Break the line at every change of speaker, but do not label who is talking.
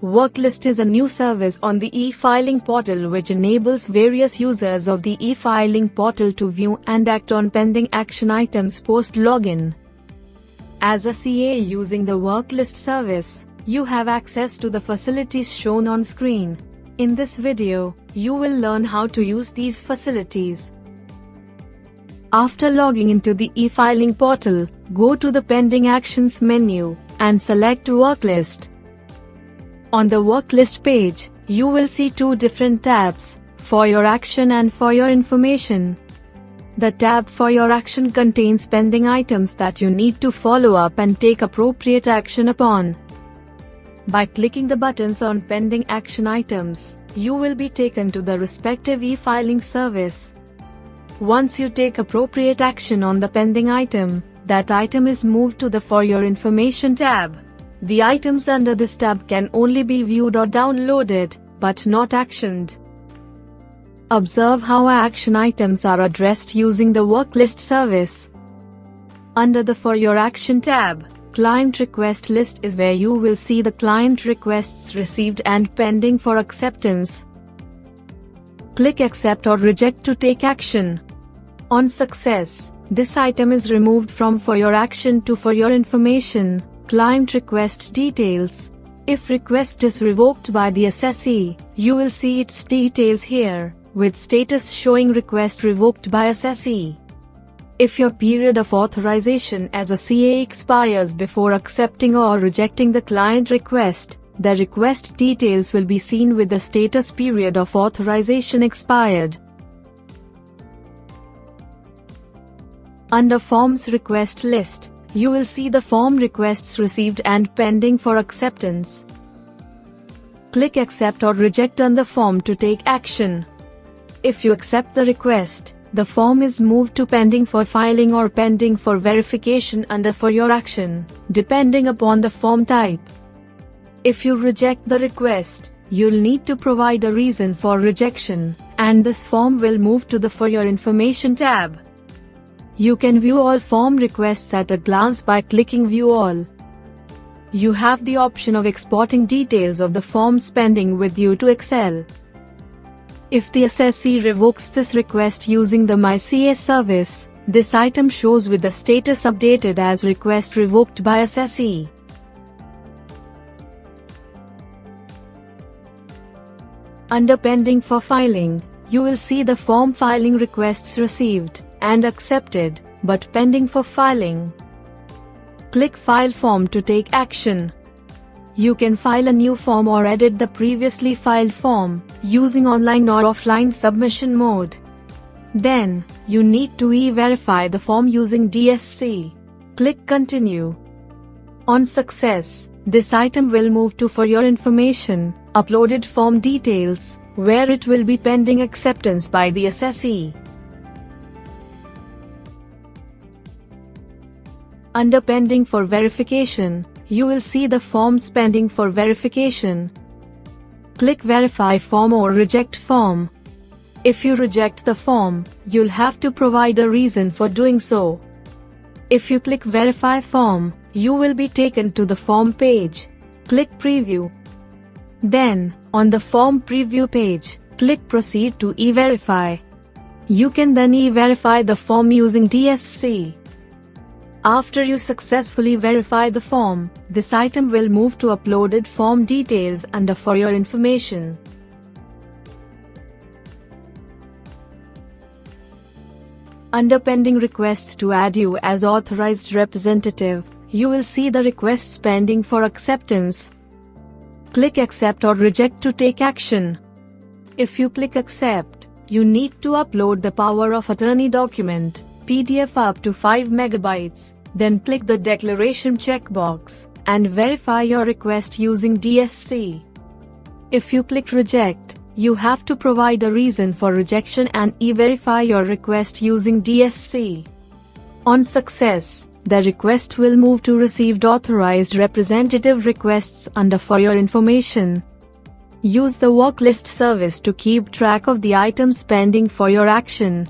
Worklist is a new service on the e-filing portal which enables various users of the e-filing portal to view and act on pending action items post-login. As a CA using the Worklist service, you have access to the facilities shown on screen. In this video, you will learn how to use these facilities. After logging into the e-filing portal, go to the Pending Actions menu and select Worklist. On the Worklist page, you will see two different tabs, For Your Action and For Your Information. The tab For Your Action contains pending items that you need to follow up and take appropriate action upon. By clicking the buttons on pending action items, you will be taken to the respective e-filing service. Once you take appropriate action on the pending item, that item is moved to the For Your Information tab. The items under this tab can only be viewed or downloaded, but not actioned. Observe how action items are addressed using the Worklist service. Under the For Your Action tab, Client Request List is where you will see the client requests received and pending for acceptance. Click Accept or Reject to take action. On success, this item is removed from For Your Action to For Your Information, Client Request Details. If request is revoked by the assessee, you will see its details here, with status showing Request Revoked by Assessee. If your period of authorization as a CA expires before accepting or rejecting the client request, the request details will be seen with the status period of authorization expired. Under Forms Request List, you will see the form requests received and pending for acceptance. Click Accept or Reject on the form to take action. If you accept the request, the form is moved to pending for filing or pending for verification under For Your Action, depending upon the form type. If you reject the request, you'll need to provide a reason for rejection, and this form will move to the For Your Information tab. You can view all form requests at a glance by clicking View All. You have the option of exporting details of the forms pending with you to Excel. If the assessee revokes this request using the My CA service, this item shows with the status updated as Request Revoked by Assessee. Under Pending for Filing, you will see the form filing requests received and accepted, but pending for filing. Click File Form to take action. You can file a new form or edit the previously filed form, using online or offline submission mode. Then, you need to e-verify the form using DSC. Click Continue. On success, this item will move to For Your Information, Uploaded Form Details, where it will be pending acceptance by the assessee. Under Pending for Verification, you will see the forms pending for verification. Click Verify Form or Reject Form. If you reject the form, you'll have to provide a reason for doing so. If you click Verify Form, you will be taken to the form page. Click Preview. Then, on the form preview page, click Proceed to e-verify. You can then e-verify the form using DSC. After you successfully verify the form, this item will move to Uploaded Form Details under For Your Information. Under Pending Requests to add you as authorized representative, you will see the requests pending for acceptance. Click Accept or Reject to take action. If you click Accept, you need to upload the Power of Attorney document, PDF up to 5 MB, then click the Declaration checkbox, and verify your request using DSC. If you click Reject, you have to provide a reason for rejection and e-verify your request using DSC. On success, the request will move to Received Authorized Representative Requests under For Your Information. Use the Worklist service to keep track of the items pending For Your Action.